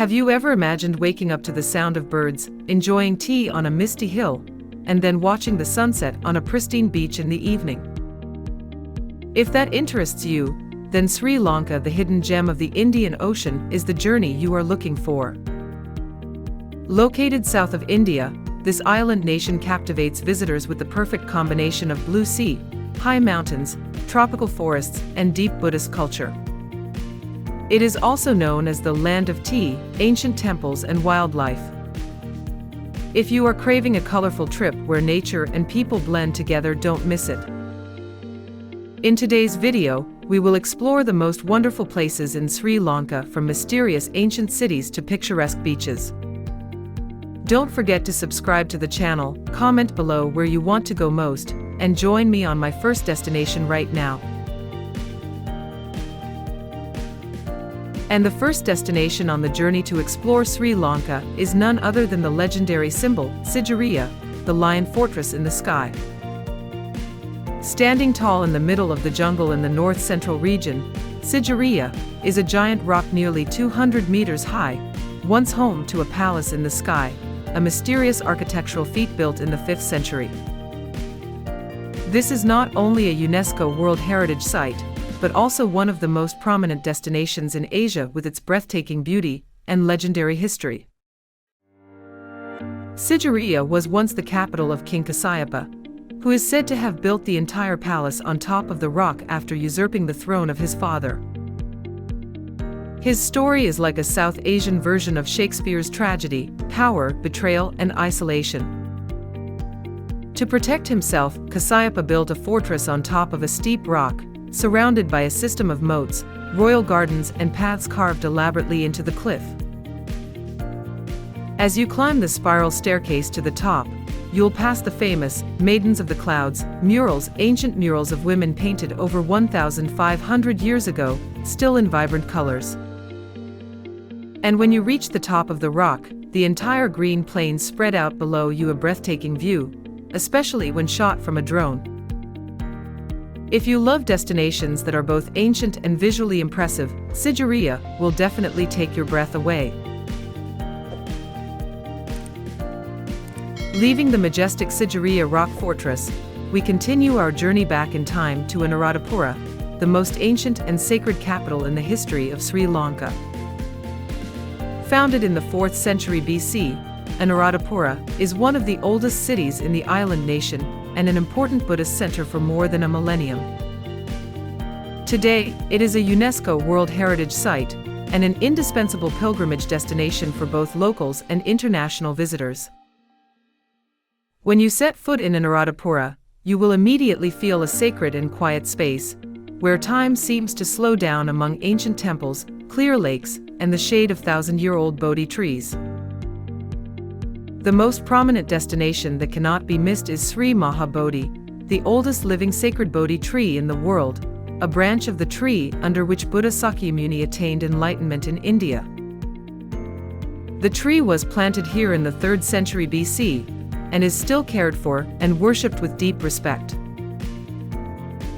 Have you ever imagined waking up to the sound of birds, enjoying tea on a misty hill, and then watching the sunset on a pristine beach in the evening? If that interests you, then Sri Lanka, the hidden gem of the Indian Ocean, is the journey you are looking for. Located south of India, this island nation captivates visitors with the perfect combination of blue sea, high mountains, tropical forests, and deep Buddhist culture. It is also known as the land of tea, ancient temples, and wildlife. If you are craving a colorful trip where nature and people blend together, don't miss it. In today's video, we will explore the most wonderful places in Sri Lanka, from mysterious ancient cities to picturesque beaches. Don't forget to subscribe to the channel, comment below where you want to go most, and join me on my first destination right now. And the first destination on the journey to explore Sri Lanka is none other than the legendary symbol, Sigiriya, the lion fortress in the sky. Standing tall in the middle of the jungle in the north-central region, Sigiriya is a giant rock nearly 200 meters high, once home to a palace in the sky, a mysterious architectural feat built in the 5th century. This is not only a UNESCO World Heritage Site, but also one of the most prominent destinations in Asia with its breathtaking beauty and legendary history. Sigiriya was once the capital of King Kasayapa, who is said to have built the entire palace on top of the rock after usurping the throne of his father. His story is like a South Asian version of Shakespeare's tragedy, power, betrayal, and isolation. To protect himself, Kasayapa built a fortress on top of a steep rock, surrounded by a system of moats, royal gardens, and paths carved elaborately into the cliff. As you climb the spiral staircase to the top, you'll pass the famous Maidens of the Clouds murals, ancient murals of women painted over 1,500 years ago, still in vibrant colors. And when you reach the top of the rock, the entire green plains spread out below you, a breathtaking view, especially when shot from a drone. If you love destinations that are both ancient and visually impressive, Sigiriya will definitely take your breath away. Leaving the majestic Sigiriya rock fortress, we continue our journey back in time to Anuradhapura, the most ancient and sacred capital in the history of Sri Lanka. Founded in the 4th century BC, Anuradhapura is one of the oldest cities in the island nation and an important Buddhist center for more than a millennium. Today, it is a UNESCO World Heritage Site and an indispensable pilgrimage destination for both locals and international visitors. When you set foot in Anuradhapura, you will immediately feel a sacred and quiet space, where time seems to slow down among ancient temples, clear lakes, and the shade of thousand-year-old Bodhi trees. The most prominent destination that cannot be missed is Sri Maha Bodhi, the oldest living sacred Bodhi tree in the world, a branch of the tree under which Buddha Sakyamuni attained enlightenment in India. The tree was planted here in the 3rd century BC, and is still cared for and worshipped with deep respect.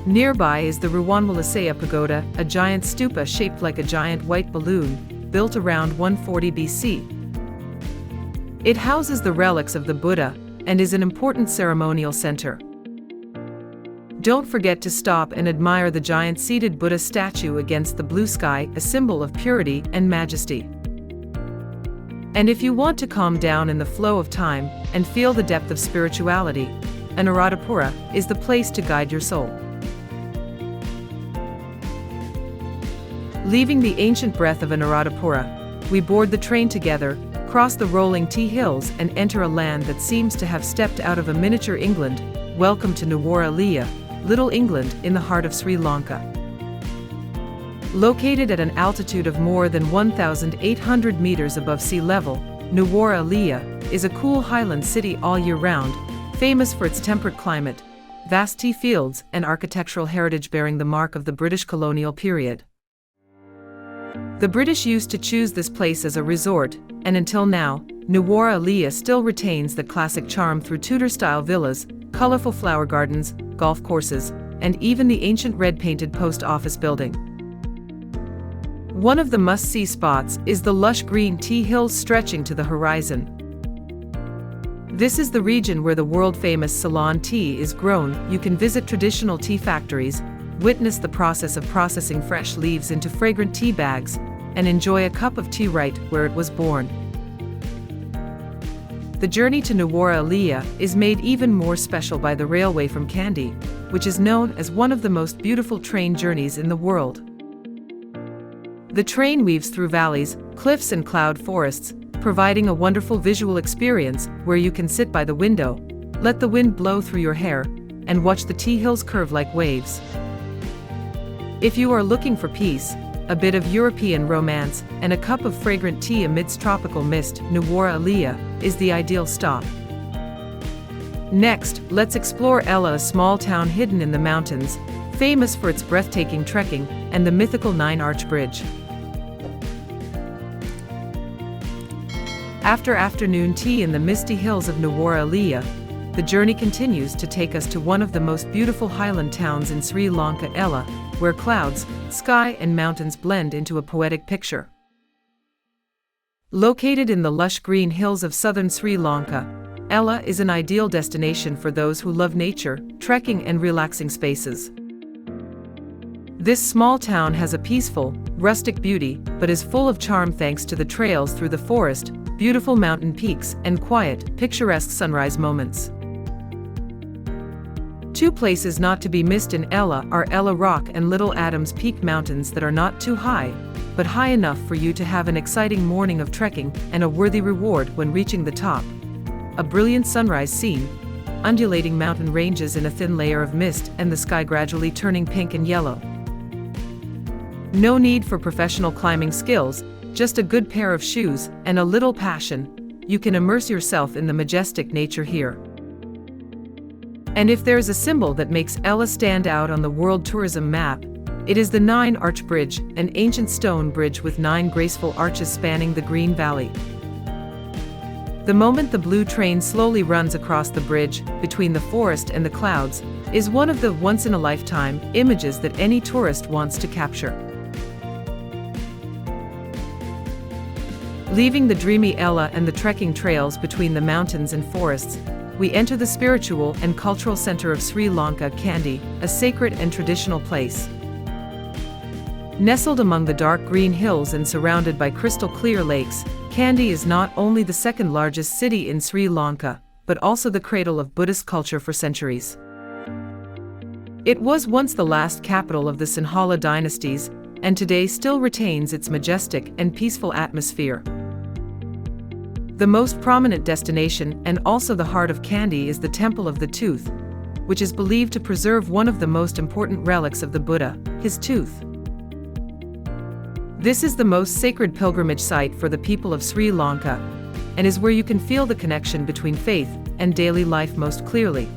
Nearby is the Nuwara Eliya pagoda, a giant stupa shaped like a giant white balloon, built around 140 BC. It houses the relics of the Buddha and is an important ceremonial center. Don't forget to stop and admire the giant seated Buddha statue against the blue sky, a symbol of purity and majesty. And if you want to calm down in the flow of time and feel the depth of spirituality, Anuradhapura is the place to guide your soul. Leaving the ancient breath of Anuradhapura, we board the train together, cross the rolling tea hills, and enter a land that seems to have stepped out of a miniature England. Welcome to Nuwara Eliya, Little England, in the heart of Sri Lanka. Located at an altitude of more than 1,800 meters above sea level, Nuwara Eliya is a cool highland city all year round, famous for its temperate climate, vast tea fields, and architectural heritage bearing the mark of the British colonial period. The British used to choose this place as a resort, and until now, Nuwara Eliya still retains the classic charm through Tudor-style villas, colorful flower gardens, golf courses, and even the ancient red-painted post office building. One of the must-see spots is the lush green tea hills stretching to the horizon. This is the region where the world-famous Ceylon tea is grown. You can visit traditional tea factories, witness the process of processing fresh leaves into fragrant tea bags, and enjoy a cup of tea right where it was born. The journey to Nuwara Eliya is made even more special by the railway from Kandy, which is known as one of the most beautiful train journeys in the world. The train weaves through valleys, cliffs and cloud forests, providing a wonderful visual experience where you can sit by the window, let the wind blow through your hair, and watch the tea hills curve like waves. If you are looking for peace, a bit of European romance, and a cup of fragrant tea amidst tropical mist, Nuwara Eliya is the ideal stop. Next, let's explore Yala, a small town hidden in the mountains, famous for its breathtaking trekking and the mythical Nine-Arch Bridge. After afternoon tea in the misty hills of Nuwara Eliya, the journey continues to take us to one of the most beautiful highland towns in Sri Lanka, Yala, where clouds, sky and mountains blend into a poetic picture. Located in the lush green hills of southern Sri Lanka, Yala is an ideal destination for those who love nature, trekking and relaxing spaces. This small town has a peaceful, rustic beauty, but is full of charm thanks to the trails through the forest, beautiful mountain peaks, and quiet, picturesque sunrise moments. Two places not to be missed in Yala are Yala Rock and Little Adams Peak mountains that are not too high, but high enough for you to have an exciting morning of trekking and a worthy reward when reaching the top. A brilliant sunrise scene, undulating mountain ranges in a thin layer of mist and the sky gradually turning pink and yellow. No need for professional climbing skills, just a good pair of shoes and a little passion. You can immerse yourself in the majestic nature here. And if there's a symbol that makes Yala stand out on the World Tourism map, it is the Nine-Arch Bridge, an ancient stone bridge with 9 graceful arches spanning the green valley. The moment the blue train slowly runs across the bridge, between the forest and the clouds, is one of the once-in-a-lifetime images that any tourist wants to capture. Leaving the dreamy Yala and the trekking trails between the mountains and forests, we enter the spiritual and cultural center of Sri Lanka, Kandy, a sacred and traditional place. Nestled among the dark green hills and surrounded by crystal-clear lakes, Kandy is not only the second largest city in Sri Lanka, but also the cradle of Buddhist culture for centuries. It was once the last capital of the Sinhala dynasties, and today still retains its majestic and peaceful atmosphere. The most prominent destination and also the heart of Kandy is the Temple of the Tooth, which is believed to preserve one of the most important relics of the Buddha, his tooth. This is the most sacred pilgrimage site for the people of Sri Lanka, and is where you can feel the connection between faith and daily life most clearly.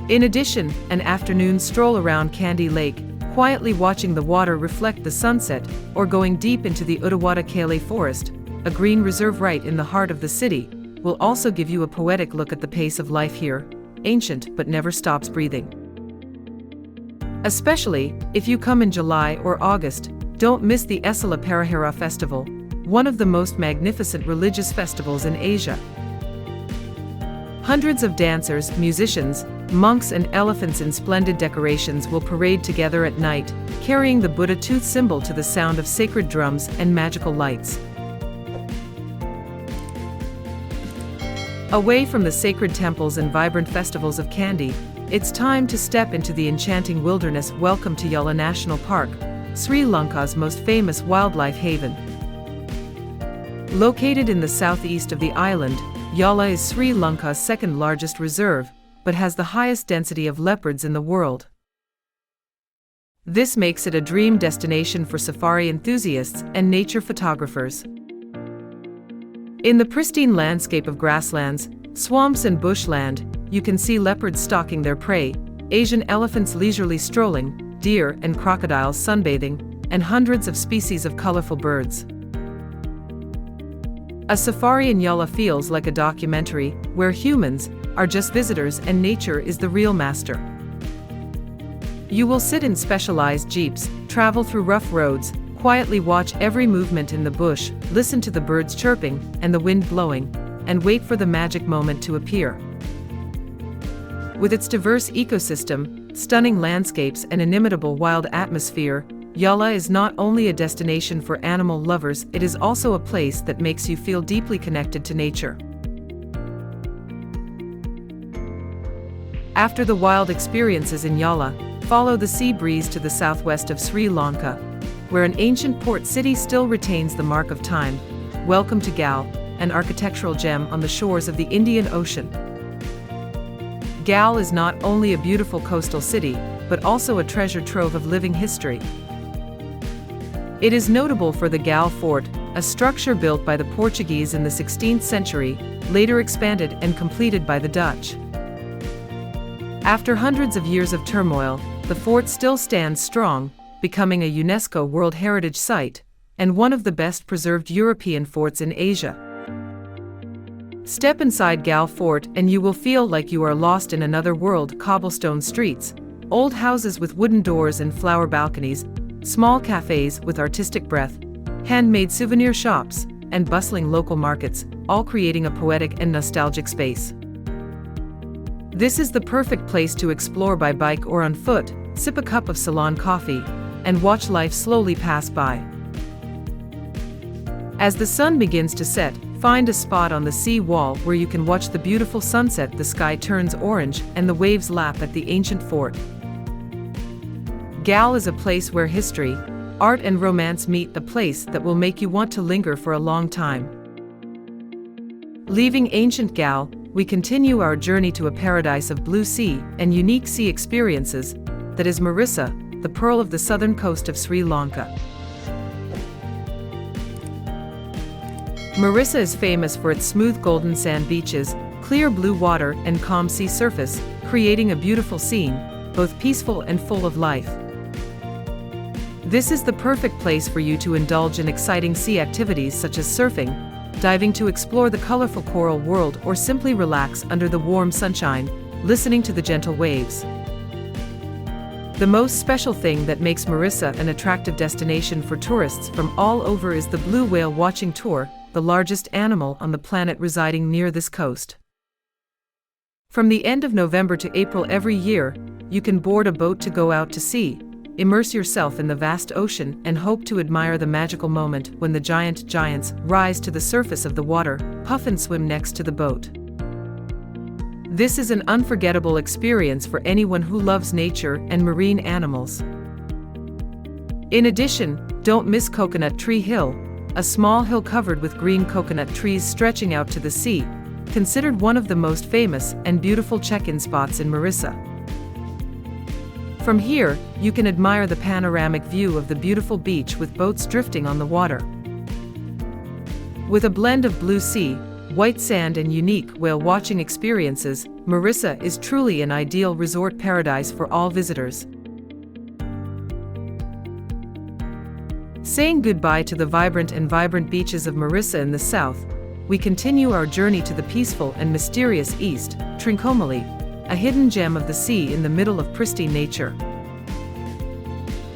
In addition, an afternoon stroll around Kandy Lake, quietly watching the water reflect the sunset, or going deep into the Galle forest, a green reserve right in the heart of the city, will also give you a poetic look at the pace of life here, ancient but never stops breathing. Especially, if you come in July or August, don't miss the Esala Parahera festival, one of the most magnificent religious festivals in Asia. Hundreds of dancers, musicians, monks and elephants in splendid decorations will parade together at night, carrying the Buddha tooth symbol to the sound of sacred drums and magical lights. Away from the sacred temples and vibrant festivals of Kandy, it's time to step into the enchanting wilderness. Welcome to Yala National Park, Sri Lanka's most famous wildlife haven. Located in the southeast of the island, Yala is Sri Lanka's second largest reserve, but has the highest density of leopards in the world. This makes it a dream destination for safari enthusiasts and nature photographers. In the pristine landscape of grasslands, swamps and bushland, you can see leopards stalking their prey, Asian elephants leisurely strolling, deer and crocodiles sunbathing, and hundreds of species of colorful birds. A safari in Yala feels like a documentary, where humans are just visitors and nature is the real master. You will sit in specialized jeeps, travel through rough roads, quietly watch every movement in the bush, listen to the birds chirping and the wind blowing, and wait for the magic moment to appear. With its diverse ecosystem, stunning landscapes and inimitable wild atmosphere, Yala is not only a destination for animal lovers, it is also a place that makes you feel deeply connected to nature. After the wild experiences in Yala, follow the sea breeze to the southwest of Sri Lanka, where an ancient port city still retains the mark of time. Welcome to Galle, an architectural gem on the shores of the Indian Ocean. Galle is not only a beautiful coastal city, but also a treasure trove of living history. It is notable for the Galle Fort, a structure built by the Portuguese in the 16th century, later expanded and completed by the Dutch. After hundreds of years of turmoil, the fort still stands strong, becoming a UNESCO World Heritage Site, and one of the best preserved European forts in Asia. Step inside Galle Fort and you will feel like you are lost in another world. Cobblestone streets, old houses with wooden doors and flower balconies, small cafes with artistic breadth, handmade souvenir shops, and bustling local markets, all creating a poetic and nostalgic space. This is the perfect place to explore by bike or on foot, sip a cup of Ceylon coffee, and watch life slowly pass by. As the sun begins to set, find a spot on the sea wall where you can watch the beautiful sunset. The sky turns orange and the waves lap at the ancient fort. Galle is a place where history, art and romance meet, the place that will make you want to linger for a long time. Leaving ancient Galle, we continue our journey to a paradise of blue sea and unique sea experiences, that is Mirissa, the pearl of the southern coast of Sri Lanka. Mirissa is famous for its smooth golden sand beaches, clear blue water and calm sea surface, creating a beautiful scene, both peaceful and full of life. This is the perfect place for you to indulge in exciting sea activities such as surfing, diving to explore the colorful coral world, or simply relax under the warm sunshine, listening to the gentle waves. The most special thing that makes Mirissa an attractive destination for tourists from all over is the blue whale watching tour, the largest animal on the planet residing near this coast. From the end of November to April every year, you can board a boat to go out to sea, immerse yourself in the vast ocean, and hope to admire the magical moment when the giants rise to the surface of the water, puff and swim next to the boat. This is an unforgettable experience for anyone who loves nature and marine animals. In addition, don't miss Coconut Tree Hill, a small hill covered with green coconut trees stretching out to the sea, considered one of the most famous and beautiful check-in spots in Mirissa. From here, you can admire the panoramic view of the beautiful beach with boats drifting on the water. With a blend of blue sea, white sand and unique whale-watching experiences, Mirissa is truly an ideal resort paradise for all visitors. Saying goodbye to the vibrant beaches of Mirissa in the south, we continue our journey to the peaceful and mysterious east, Trincomalee, a hidden gem of the sea in the middle of pristine nature.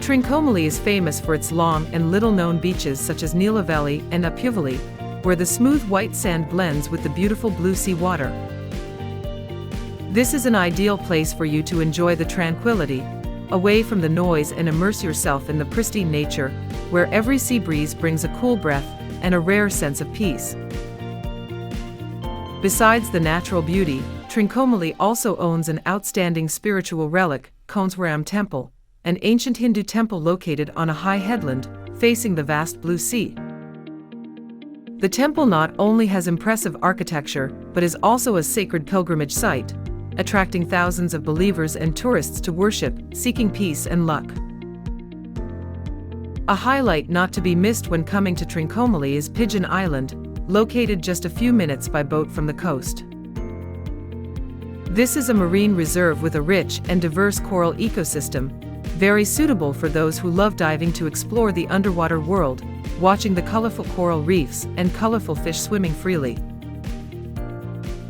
Trincomalee is famous for its long and little-known beaches such as Nuwara and Eliya, where the smooth white sand blends with the beautiful blue sea water. This is an ideal place for you to enjoy the tranquility, away from the noise, and immerse yourself in the pristine nature, where every sea breeze brings a cool breath and a rare sense of peace. Besides the natural beauty, Trincomalee also owns an outstanding spiritual relic, Koneswaram Temple, an ancient Hindu temple located on a high headland, facing the vast blue sea. The temple not only has impressive architecture, but is also a sacred pilgrimage site, attracting thousands of believers and tourists to worship, seeking peace and luck. A highlight not to be missed when coming to Trincomalee is Pigeon Island, located just a few minutes by boat from the coast. This is a marine reserve with a rich and diverse coral ecosystem, very suitable for those who love diving to explore the underwater world, watching the colorful coral reefs and colorful fish swimming freely.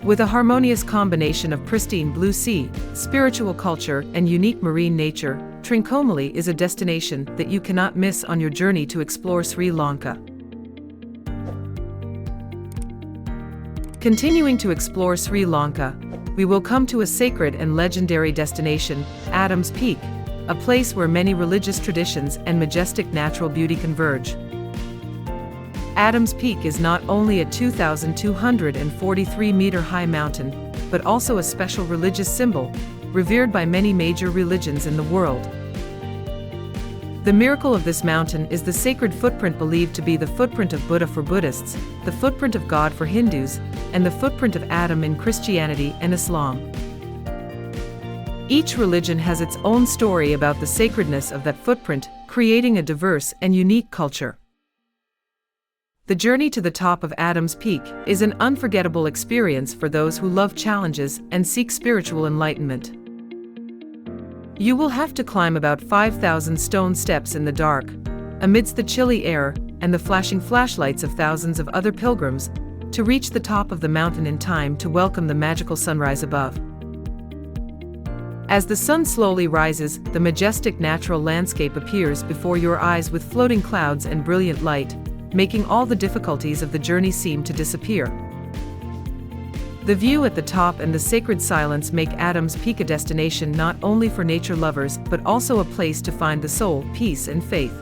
With a harmonious combination of pristine blue sea, spiritual culture, and unique marine nature, Trincomalee is a destination that you cannot miss on your journey to explore Sri Lanka. Continuing to explore Sri Lanka, we will come to a sacred and legendary destination, Adam's Peak, a place where many religious traditions and majestic natural beauty converge. Adam's Peak is not only a 2,243-meter-high mountain, but also a special religious symbol, revered by many major religions in the world. The miracle of this mountain is the sacred footprint believed to be the footprint of Buddha for Buddhists, the footprint of God for Hindus, and the footprint of Adam in Christianity and Islam. Each religion has its own story about the sacredness of that footprint, creating a diverse and unique culture. The journey to the top of Adam's Peak is an unforgettable experience for those who love challenges and seek spiritual enlightenment. You will have to climb about 5,000 stone steps in the dark, amidst the chilly air and the flashing flashlights of thousands of other pilgrims, to reach the top of the mountain in time to welcome the magical sunrise above. As the sun slowly rises, the majestic natural landscape appears before your eyes with floating clouds and brilliant light, making all the difficulties of the journey seem to disappear. The view at the top and the sacred silence make Adam's Peak a destination not only for nature lovers but also a place to find the soul, peace and faith.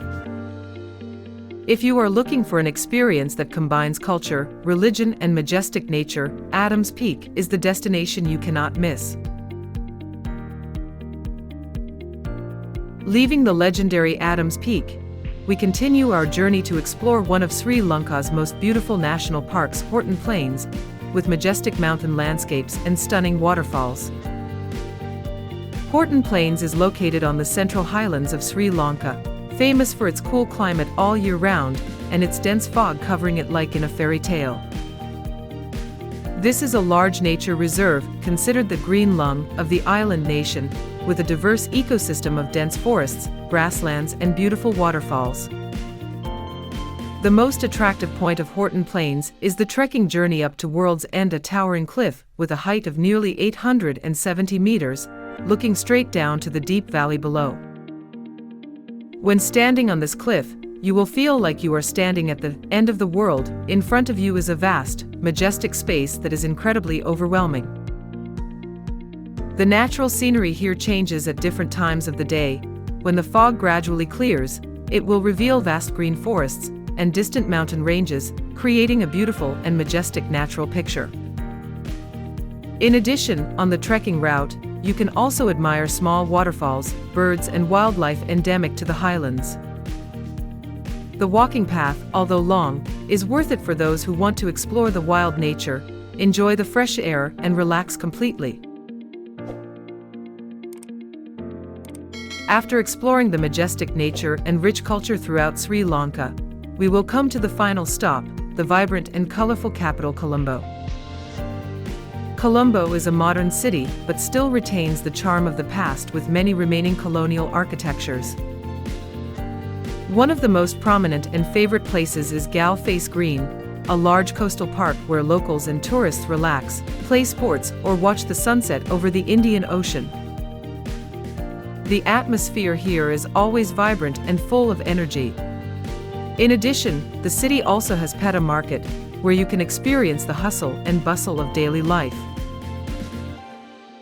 If you are looking for an experience that combines culture, religion and majestic nature, Adam's Peak is the destination you cannot miss. Leaving the legendary Adam's Peak, we continue our journey to explore one of Sri Lanka's most beautiful national parks, Horton Plains, with majestic mountain landscapes and stunning waterfalls. Horton Plains is located on the central highlands of Sri Lanka, famous for its cool climate all year round and its dense fog covering it like in a fairy tale. This is a large nature reserve, considered the green lung of the island nation, with a diverse ecosystem of dense forests, grasslands and beautiful waterfalls. The most attractive point of Horton Plains is the trekking journey up to World's End, a towering cliff with a height of nearly 870 meters, looking straight down to the deep valley below. When standing on this cliff, you will feel like you are standing at the end of the world. In front of you is a vast, majestic space that is incredibly overwhelming. The natural scenery here changes at different times of the day. When the fog gradually clears, it will reveal vast green forests and distant mountain ranges, creating a beautiful and majestic natural picture. In addition, on the trekking route, you can also admire small waterfalls, birds and wildlife endemic to the highlands. The walking path, although long, is worth it for those who want to explore the wild nature, enjoy the fresh air and relax completely. After exploring the majestic nature and rich culture throughout Sri Lanka, we will come to the final stop, the vibrant and colorful capital Colombo. Colombo is a modern city, but still retains the charm of the past with many remaining colonial architectures. One of the most prominent and favorite places is Galle Face Green, a large coastal park where locals and tourists relax, play sports, or watch the sunset over the Indian Ocean. The atmosphere here is always vibrant and full of energy. In addition, the city also has Peta Market, where you can experience the hustle and bustle of daily life.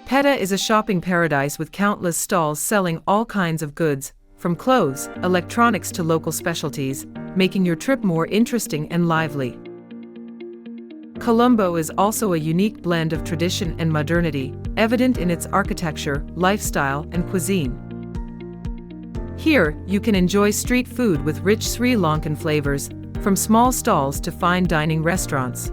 Peta is a shopping paradise with countless stalls selling all kinds of goods, from clothes, electronics to local specialties, making your trip more interesting and lively. Colombo is also a unique blend of tradition and modernity, evident in its architecture, lifestyle, and cuisine. Here, you can enjoy street food with rich Sri Lankan flavors, from small stalls to fine dining restaurants.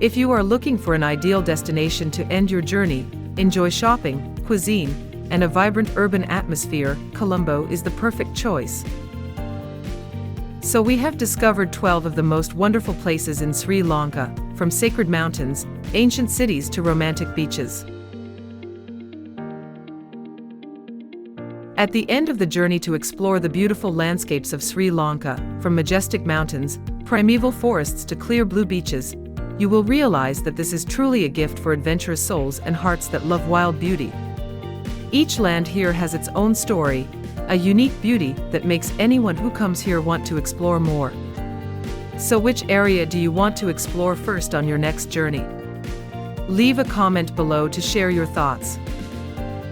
If you are looking for an ideal destination to end your journey, enjoy shopping, cuisine, and a vibrant urban atmosphere, Colombo is the perfect choice. So we have discovered 12 of the most wonderful places in Sri Lanka, from sacred mountains, ancient cities to romantic beaches. At the end of the journey to explore the beautiful landscapes of Sri Lanka, from majestic mountains, primeval forests to clear blue beaches, you will realize that this is truly a gift for adventurous souls and hearts that love wild beauty. Each land here has its own story, a unique beauty that makes anyone who comes here want to explore more. So which area do you want to explore first on your next journey? Leave a comment below to share your thoughts.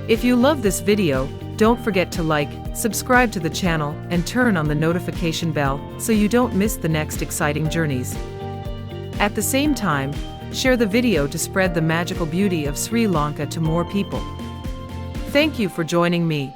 If you love this video, don't forget to like, subscribe to the channel, and turn on the notification bell so you don't miss the next exciting journeys. At the same time, share the video to spread the magical beauty of Sri Lanka to more people. Thank you for joining me.